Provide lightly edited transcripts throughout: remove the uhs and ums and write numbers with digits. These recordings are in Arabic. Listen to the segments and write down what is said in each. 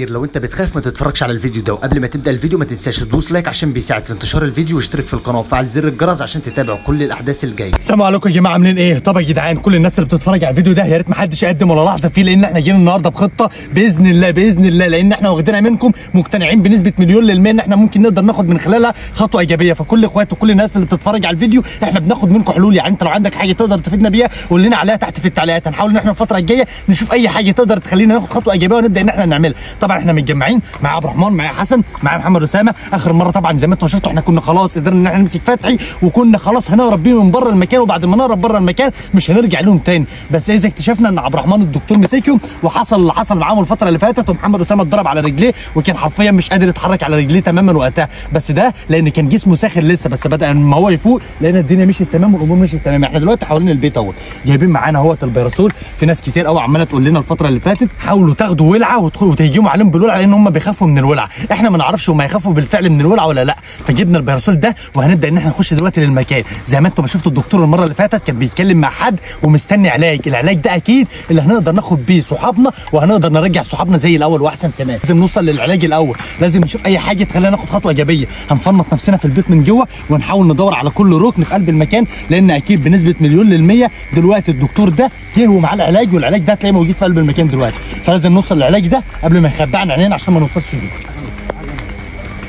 تحذير، لو انت بتخاف ما تتفرجش على الفيديو ده، وقبل ما تبدا الفيديو ما تنساش تدوس لايك عشان بيساعد في انتشار الفيديو، واشترك في القناه وفعل زر الجرس عشان تتابع كل الاحداث الجايه. السلام عليكم يا جماعه، عاملين ايه؟ طب يا جدعان كل الناس اللي بتتفرج على الفيديو ده يا ريت ما حدش يقدم ولا لحظه فيه، لان احنا جايين النهارده بخطه باذن الله باذن الله، لان احنا واخدينها منكم مقتنعين بنسبه مليون للمية ان احنا ممكن نقدر ناخد من خلالها خطوه ايجابيه. فكل اخواتي وكل الناس اللي بتتفرج على الفيديو احنا بناخد منكم حلول، يعني انت لو عندك حاجه تقدر تفيدنا بيها قول لنا عليها تحت في التعليقات. هنحاول ان احنا الفتره الجايه نشوف اي حاجه تقدر تخلينا ناخد خطوه ايجابيه ونبدا ان احنا نعملها. طبعا احنا متجمعين مع عبد الرحمن، مع حسن، مع محمد اسامه. اخر مره طبعا زي ما انتم شفتوا احنا كنا خلاص قدرنا ان احنا نمسك فتحي، وكنا خلاص هنهرب بيه من بره المكان، وبعد ما نهرب بره المكان مش هنرجع لهم تاني. بس اذا اكتشفنا ان عبد الرحمن الدكتور مسكهم وحصل اللي حصل معاهم الفتره اللي فاتت، ومحمد اسامه اتضرب على رجليه وكان حرفيا مش قادر يتحرك على رجليه تماما وقتها، بس ده لان كان جسمه ساخن لسه، بس بدا ما هو يفوق لان الدنيا مشيت تمام والامور مشيت تمام. احنا دلوقتي حوالين البيت اهو جايبين معانا اهوت البيراسول. في ناس كتير قوي عماله تقول لنا الفتره اللي فاتت حاولوا تاخدوا ولعه وتهجموا عليهم بالولعه، لان هم بيخافوا من الولعه. احنا ما نعرفش هم هيخافوا بالفعل من الولعه ولا لا، فجبنا البيراسول ده وهنبدا ان احنا نخش دلوقتي للمكان. زي ما انتم ما شفتوا الدكتور المره اللي فاتت كان بيتكلم مع حد ومستني علاج، العلاج ده اكيد اللي هنقدر ناخد بيه صحابنا وهنقدر نرجع صحابنا زي الاول واحسن كمان. لازم نوصل للعلاج الاول، لازم نشوف اي حاجه تخلينا ناخد خطوه ايجابيه. هنفنط نفسنا في البيت من جوه ونحاول ندور على كل ركن في قلب المكان، لان اكيد بنسبه مليون للمية دلوقتي الدكتور ده جه ومعاه العلاج، والعلاج ده هتلاقيه موجود في قلب المكان دلوقتي، فلازم نوصل للعلاج ده قبل ما يخدعنا عينينا عشان ما نوصلش ليه.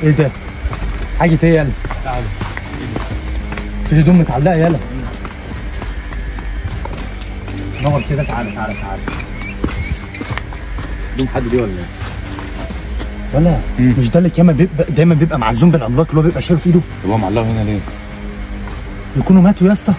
ايه ده؟ حاجه ايه يالا؟ في هدوم متعلقه يالا. نور كده، تعالى تعالى تعالى. هدوم حد دي ولا ايه؟ ولا مش ده اللي كمان دايما بيبقى معزوم بالاملاك اللي هو بيبقى شايل في ايده؟ طب هو معلقه هنا ليه؟ يكونوا ماتوا يا اسطى.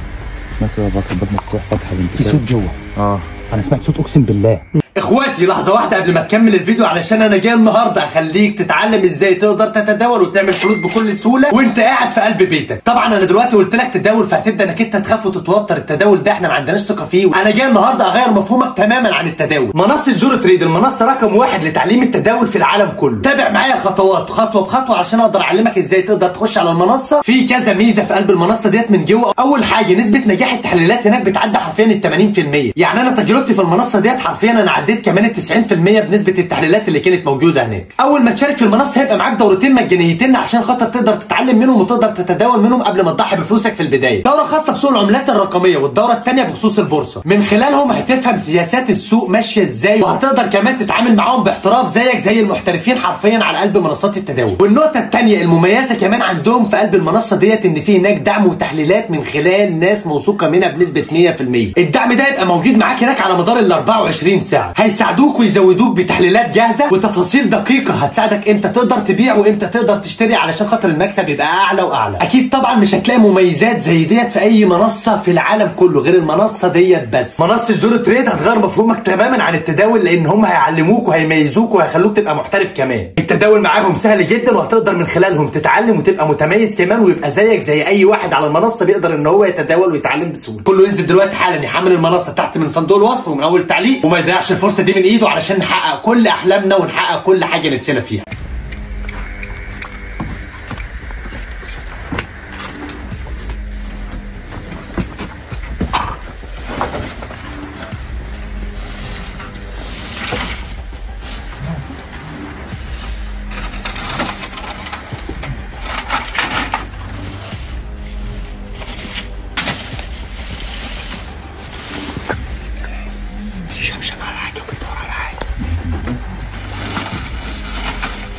ماتوا يا بطل، الباب مفتوح فتحه بنت. في صوت جوه. انا سمعت صوت اقسم بالله. اخواتي لحظه واحده قبل ما تكمل الفيديو، علشان انا جاي النهارده اخليك تتعلم ازاي تقدر تتداول وتعمل فلوس بكل سهوله وانت قاعد في قلب بيتك. طبعا انا دلوقتي قلت لك تداول فهتبدا انك انت تخاف وتتوتر. التداول ده احنا ما عندناش ثقه فيه. انا جاي النهارده اغير مفهومك تماما عن التداول. منصه جورو تريد المنصه رقم 1 لتعليم التداول في العالم كله. تابع معايا الخطوات خطوه بخطوه علشان اقدر اعلمك ازاي تقدر تخش على المنصه. في كذا ميزه في قلب المنصه ديت من جوه. اول حاجه نسبه نجاح التحليلات هناك بتعدي حرفيا ال 80%. يعني انا تجربتي في المنصه ديت حرفيا انا عديت كمان ال 90% بنسبه التحليلات اللي كانت موجوده هناك. اول ما تشارك في المنصه هيبقى معاك دورتين مجانيتين عشان خاطر تقدر تتعلم منهم وتقدر تتداول منهم قبل ما تضحي بفلوسك في البدايه. دوره خاصه بسوق العملات الرقميه، والدوره الثانيه بخصوص البورصه. من خلالهم هتفهم سياسات السوق ماشيه ازاي، وهتقدر كمان تتعامل معاهم باحتراف زيك زي المحترفين حرفيا على قلب منصات التداول. والنقطه الثانيه المميزه كمان عندهم في قلب المنصه ديت ان في هناك دعم وتحليلات من خلال ناس موثوقه منها بنسبه 100%. الدعم ده يبقى موجود معاك هناك على مدار ال 24 ساعه، هيساعدوك ويزودوك بتحليلات جاهزه وتفاصيل دقيقه هتساعدك امتى تقدر تبيع وامتى تقدر تشتري علشان خاطر المكسب يبقى اعلى واعلى. اكيد طبعا مش هتلاقي مميزات زي ديت في اي منصه في العالم كله غير المنصه ديت بس. منصه جورو تريد هتغير مفهومك تماما عن التداول، لان هم هيعلموك وهيميزوك وهيخلوك تبقى محترف كمان. التداول معاهم سهل جدا وهتقدر من خلالهم تتعلم وتبقى متميز كمان، ويبقى زيك زي اي واحد على المنصه بيقدر ان هو يتداول ويتعلم بسهوله. كله ينزل دلوقتي حالا يحمل المنصه تحت من صندوق الوصف ومن اول تعليق، وما يضيعش الفرصه دي من ايده علشان نحقق كل احلامنا ونحقق كل حاجه نفسنا فيها.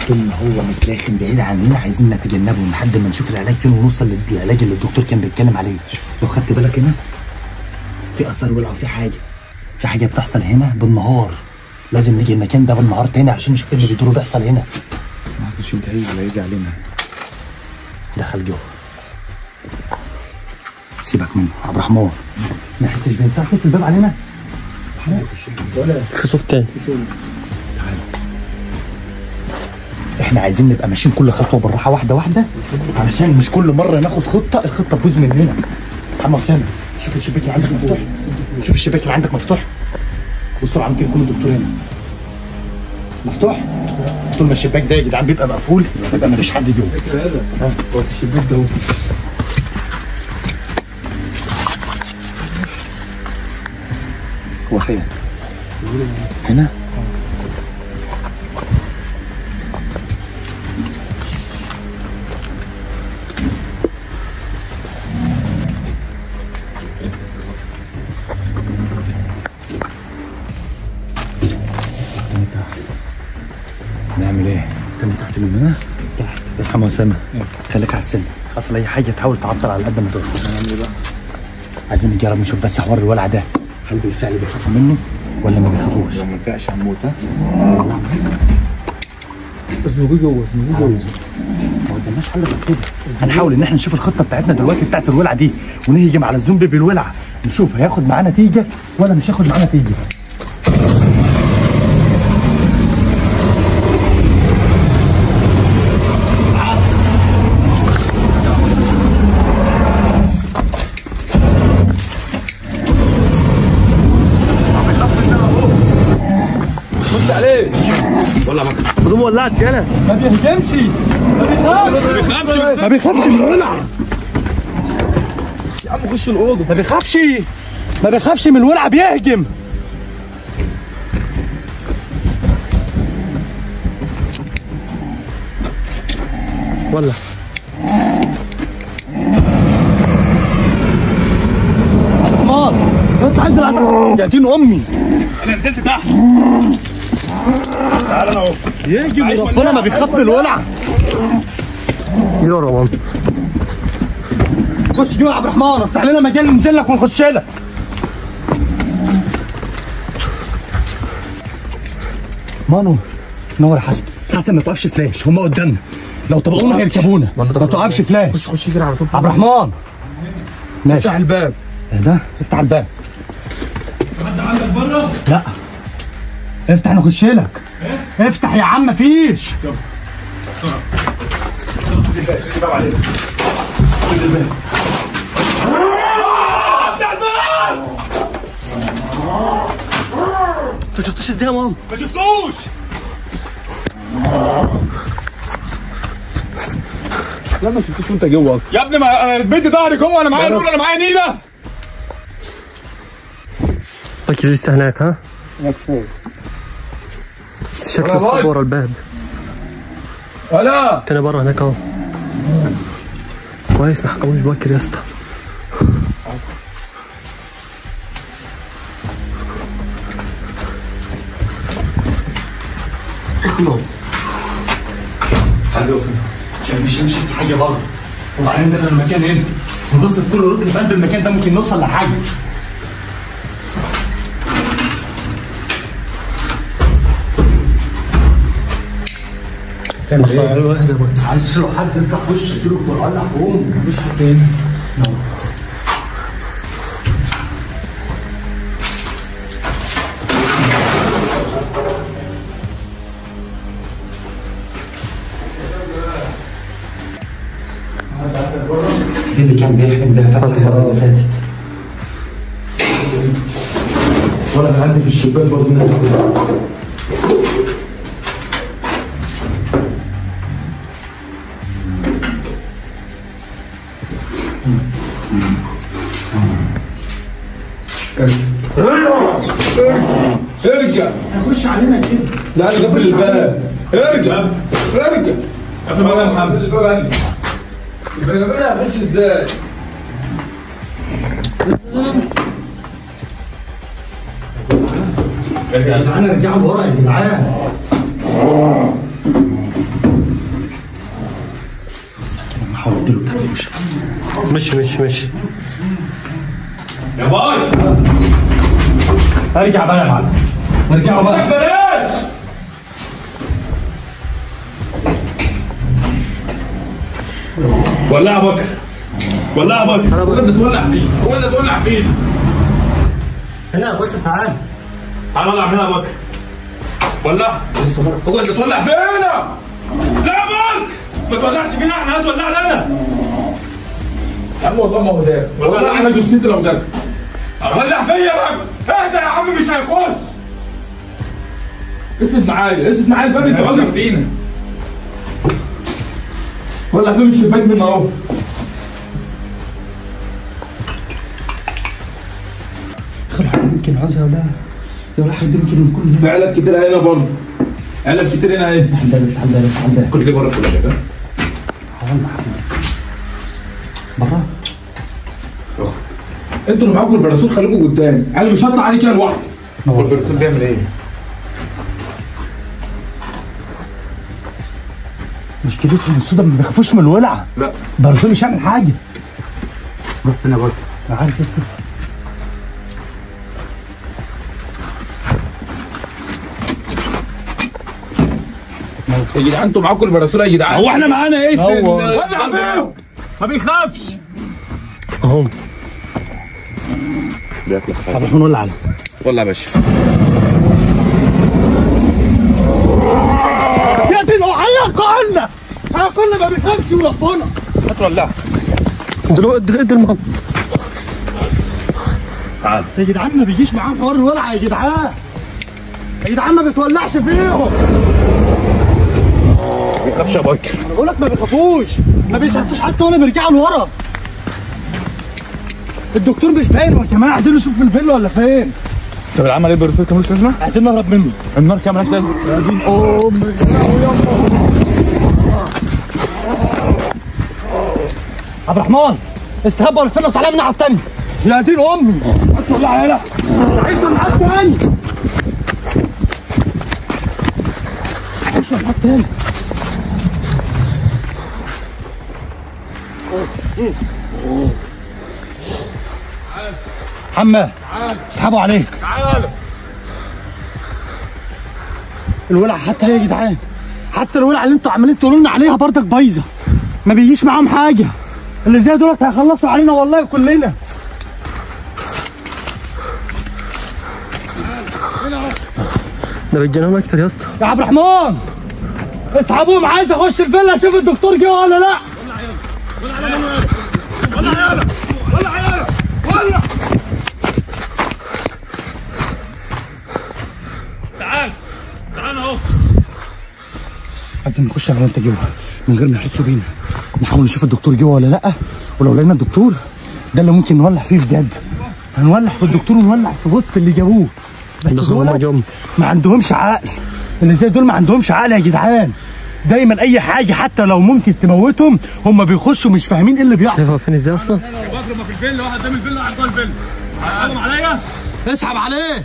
طول ما هو متلاخم بعيد عننا عايزين نتجنبه لحد ما نشوف العلاج فين ونوصل للعلاج اللي الدكتور كان بيتكلم عليه. لو خدت بالك هنا في اثر ولع، في حاجه بتحصل هنا بالنهار. لازم نيجي المكان ده بالنهار تاني عشان نشوف اللي بيدور بيحصل هنا. ما حدش ينتهي ولا يجي علينا. دخل جوه، سيبك منه عبد الرحمن. ما يحسش بينفع تقفل الباب علينا ولا في صوت تاني. تعالى، احنا عايزين نبقى ماشيين كل خطوه بالراحه واحده واحده علشان مش كل مره ناخد خطه الخطه تبوظ مننا. محمد اسامه شوف الشباك اللي عندك مفتوح، شوف الشباك اللي عندك مفتوح. بسرعه ممكن يكون الدكتور هنا مفتوح. طول ما الشباك ده يا جدعان بيبقى مقفول يبقى مفيش حد جوه. هو الشباك ده هو فين؟ هنا؟ هنا تحت يا حمو اسامه خليك على السن، حصل اي حاجه تحاول تعطل على قد ما تقدر. هنعمل ايه بقى؟ عايزين نجرب نشوف بس حوار الولع ده هل بالفعل بيخافوا منه ولا ما بيخافوش. لو ما ينفعش هنموت. ها؟ اسلوبي جوه ما قدامناش حل غير كده. هنحاول ان احنا نشوف الخطه بتاعتنا دلوقتي بتاعت الولعه دي ونهجم على الزومبي بالولعه، نشوف هياخد معانا نتيجه ولا مش هياخد معانا نتيجه. بدون ولعت يالا ما بيهجمش ما بيخافش من الولع يا عم خش الاوضه. ما بيخافش من الولع بيهجم. ولع عثمان انت عايز يا دين امي انا نزلت تحت. تعال انا اهو. يهجم وربنا ما بيخاف من الولع. يا روان خش جوه يا عبد الرحمن افتح لنا مجال ننزل لك ونخش لك. مانو نور يا حسن ما توقفش فلاش، هما قدامنا لو طبقونا هيركبونا. ما توقفش فلاش. خش اجري على طول. عبد الرحمن ماشي افتح الباب. ايه ده؟ افتح الباب. حد عندك بره؟ لا افتح نخش لك. افتح يا عم مفيش. انت شفتوش ازاي يا ماما؟ ما شفتوش. لا ما شفتوش وانت جوه اصلا يا ابني ما انا بدي ظهري جوه، انا معايا نور، انا معايا نيله. فاكر لسه هناك ها؟ شكل الصبور ورا الباب. ولا تاني بره هناك اهو. كويس ما حكموش بكر يا اسطى. عشان مش نمشي في حاجه بره وبعدين دخل المكان هنا نبص في كل ركن في قلب المكان ده ممكن نوصل لحاجه. تعمل ايه؟ عايز تشيله حد يطلع في وشك اديله في ولع قوم مفيش حد هنا. دي اللي كان بيحلم بيها فتحة المرة اللي فاتت. ولا انا عندي في الشباك برضه ارجع. هيخش علينا كده. لا انا قافل الباب. ارجع ارجع. قافل الباب يا محمد. الباب يبقى هخش ازاي؟ يا جدعان ارجعوا لورا يا جدعان. بس كده ما حاول اديله تحت وشه. مشي يا باي ارجع بقى يا معلم. ارجعوا بقى. بلاش. ولع بكر. ولع بكر. هو انت تولع فيه. هو انت تولع فيه. هنا يا باشا تعال. تعال ولع من هنا يا بكر. ولع. هو انت تولع فينا. لا يا بكر ما تولعش فينا، احنا هتولع لنا. يا عم والله ما هو داخل. والله احنا جثتي لو داخل. ولع فيا بقى. اهدى يا عم مش هيخش. اسند معايا الباب انت ولع فينا. ولع فيه من الشباك من اهو. خد حد يمكن عاوزها ولا يا واحد يمكن من كل في علب كتير هنا برضه. علب كتير هنا اهي. افتح الباب. كل دي بره في وشك. والله بره. انتوا اللي معاكم البراسول خليكم قدام، انا مش هطلع عليه كده لوحدي. هو البراسول بيعمل ايه؟ مشكلتهم السودا ما بيخافوش من الولعه. لا برضه مش هعمل حاجه. روح فين يا بطل؟ انا عارف يا اسطى. يا جدعان انتوا معاكم البراسوله يا جدعان. هو احنا معانا ايه؟ ولع فيهم ما بيخافش. اهم بياكلك حاجه. عبد الرحمن ولع عليه. والله يا باشا. يا دي هياكلنا هياكلنا ما بيخافش وربنا. هتولع ادي المهم. يا جدعان ما بيجيش معاهم حوار الولعه يا جدعان. يا جدعان ما بتولعش فيهم. ما بيخافش يا بكر. انا بقول لك ما بيخافوش، ما بيتهتوش حتى ولا بيرجعوا لورا. الدكتور مش باين يا جماعه، عايزين نشوف في الفيلا ولا فين. طب العمل ايه بالرسول كامل لازمه؟ عايزين نهرب منه. النار كام مالهاش لازمه. يا دين امي. عبد الرحمن استخبى ولا الفيلا وتعالى من الناحيه الثانيه. يا دين امي. هتولع يالا. عايز الناحيه الثانيه. عايز الناحيه الثانيه. محمد اسحبوا عليك. تعالى الولع حتى هي يا جدعان، حتى الولع اللي انتوا عمالين تقولوا لنا عليها برضك بايظه، ما بيجيش معاهم حاجه. اللي زي دولت هيخلصوا علينا والله كلنا. ده بيجينا اكتر يا اسطى. يا عبد الرحمن اسحبوهم، عايز اخش الفيلا اشوف الدكتور جه ولا لا. تعال اهو. عايزين نخش انا وانت جوه من غير ما يحسوا بينا، نحاول نشوف الدكتور جوه ولا لا، ولو لقينا الدكتور ده اللي ممكن نولع فيه بجد. هنولع في الدكتور ونولع في وصف اللي جابوه. بس دول ما عندهمش عقل، اللي زي دول ما عندهمش عقل يا جدعان. دايما اي حاجه حتى لو ممكن تموتهم هم بيخشوا مش فاهمين ايه اللي بيحصل. واقفين ازاي اصلا؟ يا بكر ما في الفيلا، واحد قدام الفيلا واحد قدام الفيلا. هتحكم عليا؟ اسحب عليك.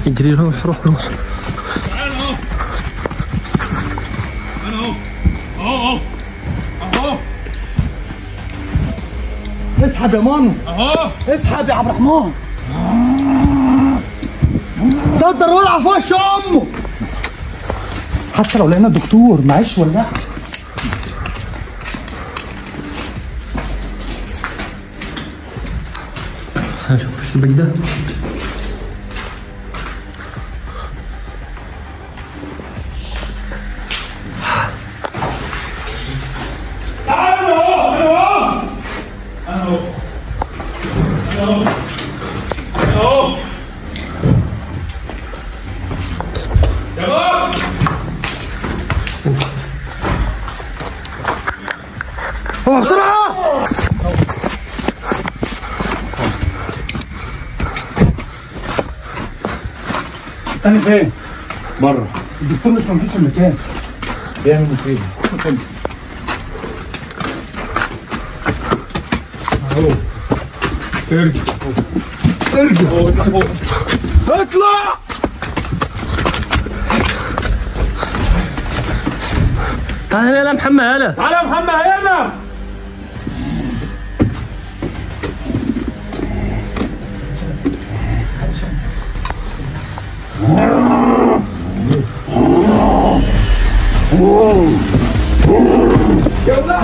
اجري روح روح روح. تعال اهو. انا اهو اهو. اسحب يا مانو. اهو اسحب يا عبد الرحمن. صدر ولع في وش امه. حتى لو لقينا الدكتور معيش ولا. هنشوف الشباك ده. هو بسرعة. تاني فين؟ بره. الدكتور مش موجود في المكان. بيعمل فين؟ اهو. ارجع اطلع. تعالى يا محمد هلا. تعالى يا محمد هنا.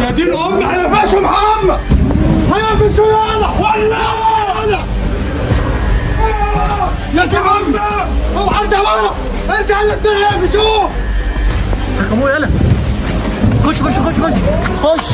يا دين امي هيقفشوا محمد. هيقفشوا يلا ولا يا دين امي. اوعى ارجع ورا. ارجع للدنيا هيقفشوه. حكموه يلا. خش خش خش خش خش.